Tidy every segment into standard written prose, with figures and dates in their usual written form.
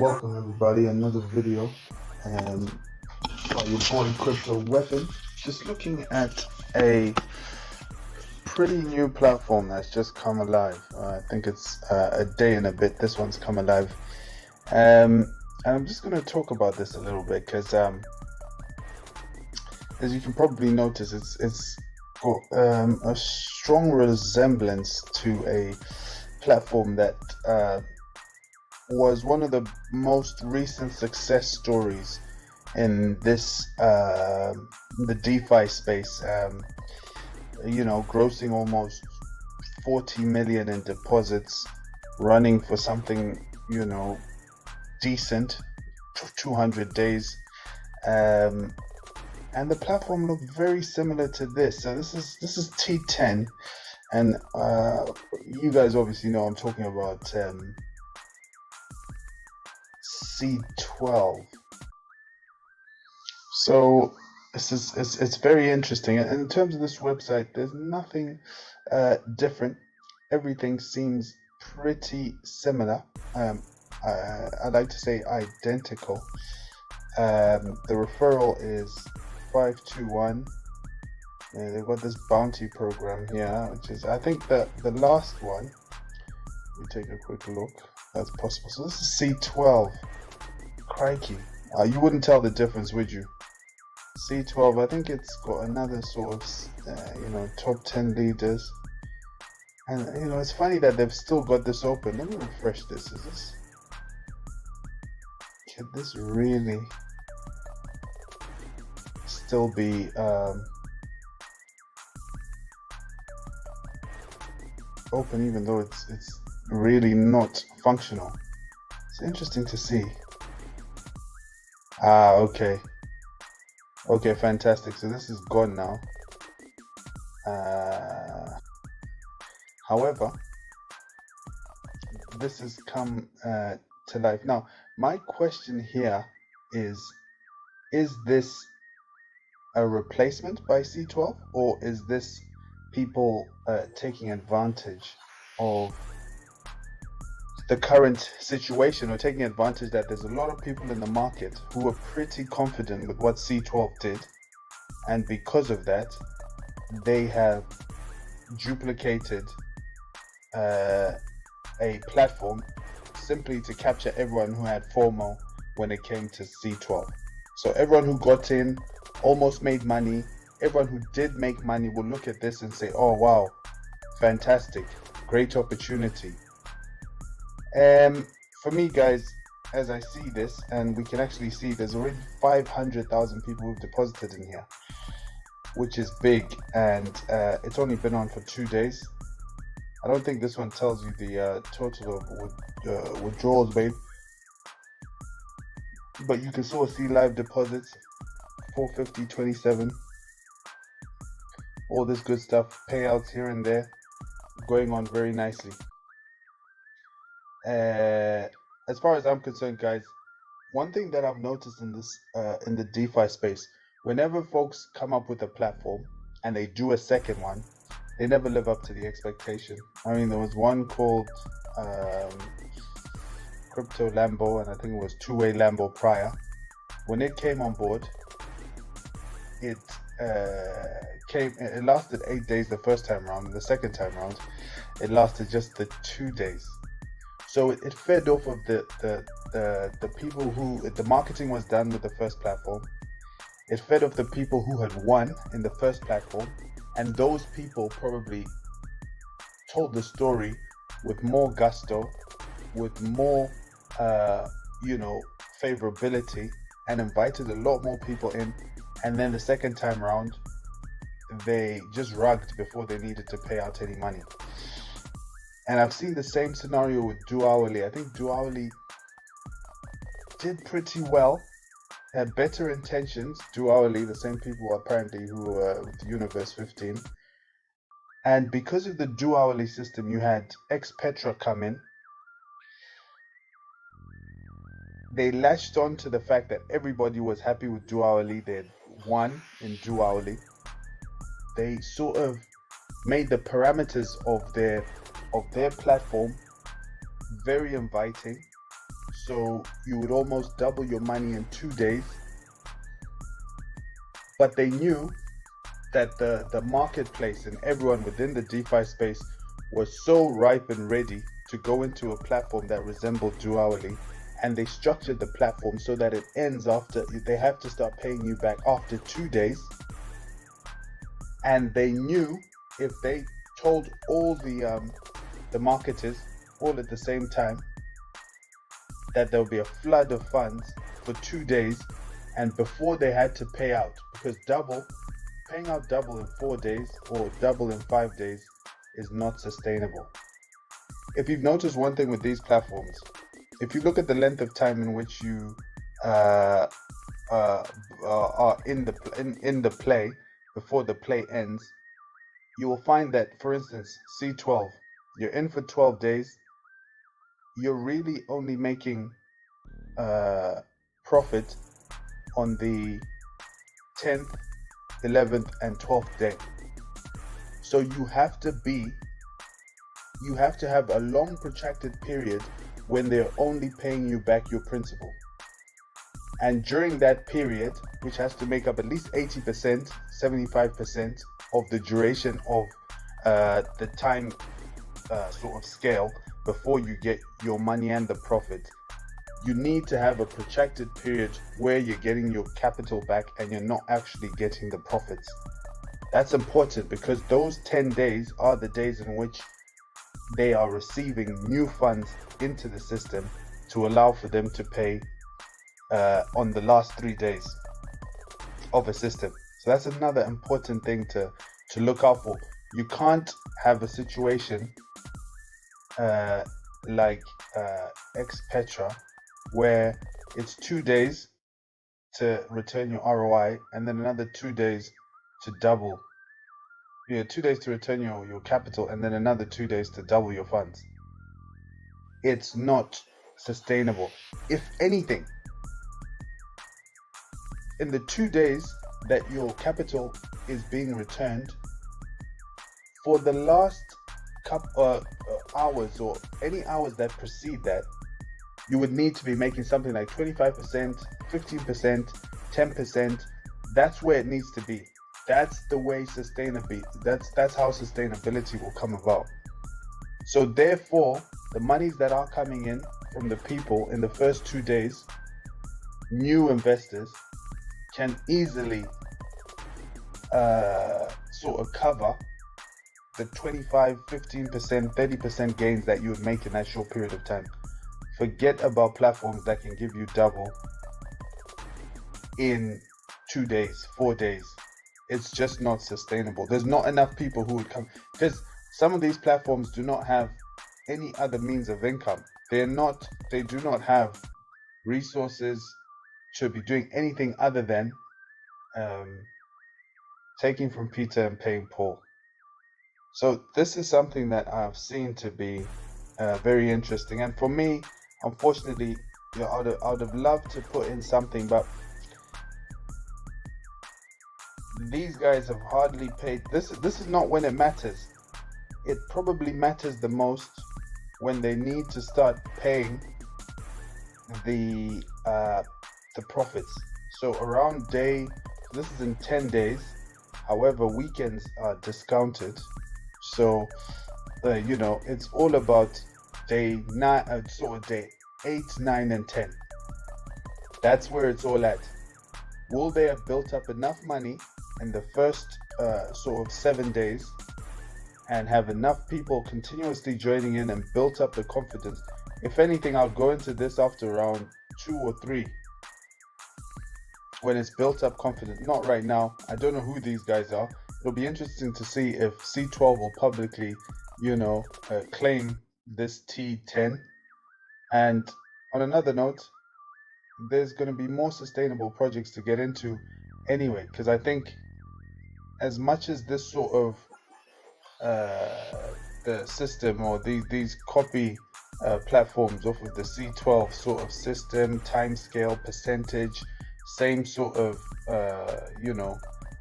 Welcome everybody, another video by your boy Crypto Weapon. Just looking at a pretty new platform that's just come alive. I think it's a day and a bit. This one's come alive. And I'm just going to talk about this a little bit because as you can probably notice, it's got a strong resemblance to a platform that was one of the most recent success stories in this the DeFi space. Grossing almost 40 million in deposits, running for something decent, 200 days, and the platform looked very similar to this. So this is T10, and you guys obviously know I'm talking about C12. So it's very interesting, and in terms of this website, there's nothing different. Everything seems pretty similar. I like to say identical. The referral is 521. They've got this bounty program here, which is, I think, the last one. Let me take a quick look. That's possible. So this is C12. Crikey. You wouldn't tell the difference, would you? C12, I think it's got another sort of, top 10 leaders. And, it's funny that they've still got this open. Let me refresh this. Can this really still be open, even though it's really not functional? It's interesting to see. Okay, fantastic. So this is gone now. However, this has come to life. Now, my question here is this a replacement by C12, or is this people taking advantage of the current situation, or taking advantage that there's a lot of people in the market who are pretty confident with what C12 did, and because of that they have duplicated a platform simply to capture everyone who had FOMO when it came to C12. So everyone who got in almost made money. Everyone who did make money will look at this and say, oh wow, fantastic, great opportunity. For me, guys, as I see this, and we can actually see there's already 500,000 people who've deposited in here, which is big, and it's only been on for 2 days. I don't think this one tells you the total of withdrawals made, but you can sort of see live deposits, 450, 27, all this good stuff, payouts here and there, going on very nicely. As far as I'm concerned, guys, one thing that I've noticed in this in the DeFi space, whenever folks come up with a platform and they do a second one, they never live up to the expectation. I mean, there was one called Crypto Lambo, and I think it was two-way Lambo prior. When it came on board, it lasted 8 days the first time around, and the second time around it lasted just the 2 days. So it fed off of the people who, the marketing was done with the first platform. It fed off the people who had won in the first platform, and those people probably told the story with more gusto, with more favorability, and invited a lot more people in. And then the second time around, they just rugged before they needed to pay out any money. And I've seen the same scenario with Duality. I think Duality did pretty well, had better intentions. Duality, the same people apparently who were with Universe 15. And because of the Duality system, you had ex-Petra come in. They latched on to the fact that everybody was happy with Duality. They had won in Duality. They sort of made the parameters of their of their platform very inviting. So you would almost double your money in 2 days. But they knew that the marketplace and everyone within the DeFi space was so ripe and ready to go into a platform that resembled Duality, and they structured the platform so that it ends after, they have to start paying you back after 2 days. And they knew if they told all the marketers all at the same time that there would be a flood of funds for 2 days, and before they had to pay out, because paying out double in 4 days or double in 5 days is not sustainable. If you've noticed one thing with these platforms, if you look at the length of time in which you are in the play before the play ends, you will find that, for instance, C12, you're in for 12 days, you're really only making profit on the 10th, 11th, and 12th day. So you have to have a long protracted period when they're only paying you back your principal. And during that period, which has to make up at least 80%, 75% of the duration of the time sort of scale before you get your money and the profit, you need to have a protracted period where you're getting your capital back and you're not actually getting the profits. That's important because those 10 days are the days in which they are receiving new funds into the system to allow for them to pay on the last 3 days of a system. So that's another important thing to look out for. You can't have a situation like Ex Petra, where it's 2 days to return your ROI and then another 2 days to double. 2 days to return your capital and then another 2 days to double your funds. It's not sustainable. If anything, in the 2 days that your capital is being returned, for the last couple hours or any hours that precede that, you would need to be making something like 25%, 15%, 10%. That's where it needs to be. That's the way sustainability. That's how sustainability will come about. So therefore, the monies that are coming in from the people in the first 2 days, new investors, can easily sort of cover the 25, 15%, 30% gains that you would make in that short period of time. Forget about platforms that can give you double in 2 days, 4 days. It's just not sustainable. There's not enough people who would come, because some of these platforms do not have any other means of income. They do not have resources to be doing anything other than taking from Peter and paying Paul. So this is something that I've seen to be very interesting. And for me, unfortunately, I would have loved to put in something, but these guys have hardly paid. This is not when it matters. It probably matters the most when they need to start paying the profits. So around day, this is in 10 days. However, weekends are discounted. So it's all about day 9, sort of day 8, 9, and 10. That's where it's all at. Will they have built up enough money in the first sort of 7 days and have enough people continuously joining in and built up the confidence? If anything, I'll go into this after around 2 or 3 when it's built up confidence. Not right now. I don't know who these guys are. It'll be interesting to see if C12 will publicly, claim this T10. And on another note, there's going to be more sustainable projects to get into anyway, because I think as much as this sort of the system or these copy platforms off of the C12 sort of system, timescale, percentage, same sort of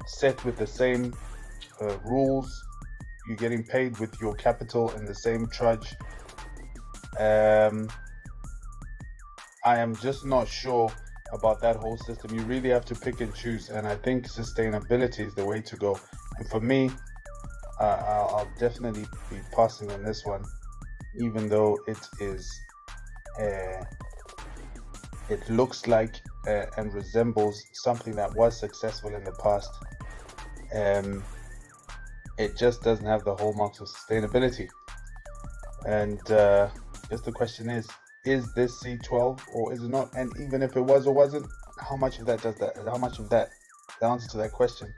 set with the same rules, you're getting paid with your capital in the same trudge. I am just not sure about that whole system. You really have to pick and choose, and I think sustainability is the way to go. And for me, I'll definitely be passing on this one, even though it is it looks like and resembles something that was successful in the past. It just doesn't have the hallmarks of sustainability. And just the question is this C12 or is it not? And even if it was or wasn't, how much of that does that? How much of that, the answer to that question,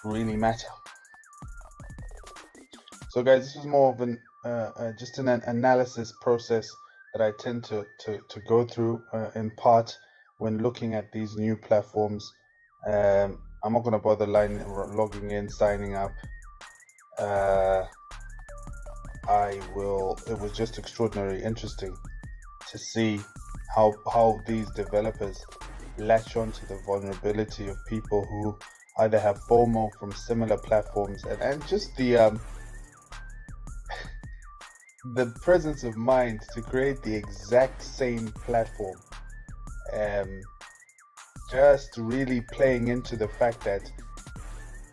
really matter? So guys, this is more of an just an analysis process that I tend to go through in part when looking at these new platforms. I'm not going to bother logging in, signing up. It was just extraordinarily interesting to see how these developers latch onto the vulnerability of people who either have FOMO from similar platforms and just the presence of mind to create the exact same platform. Just really playing into the fact that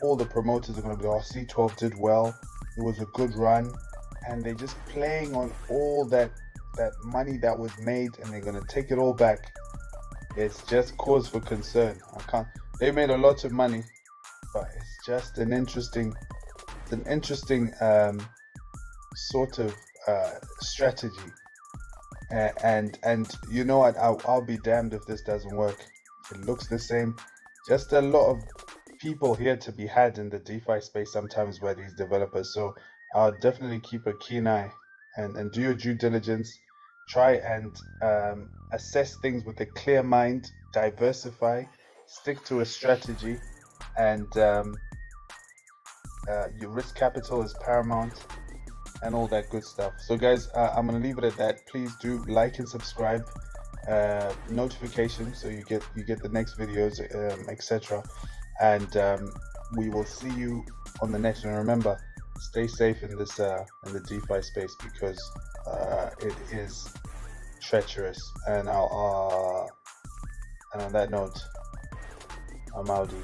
all the promoters are going to be, oh, C12 did well, it was a good run, and they're just playing on all that money that was made, and they're going to take it all back. It's just cause for concern. They made a lot of money, but it's just an interesting sort of strategy. And you know what, I'll be damned if this doesn't work. It looks the same. Just a lot of people here to be had in the DeFi space sometimes by these developers. So I'll definitely keep a keen eye and do your due diligence. Try and assess things with a clear mind, diversify, stick to a strategy, and your risk capital is paramount and all that good stuff. So guys, I'm going to leave it at that. Please do like and subscribe, notifications so you get the next videos, etc. And we will see you on the next one. Remember, stay safe in this in the DeFi space, because it is treacherous. And on that note, I'm Audi.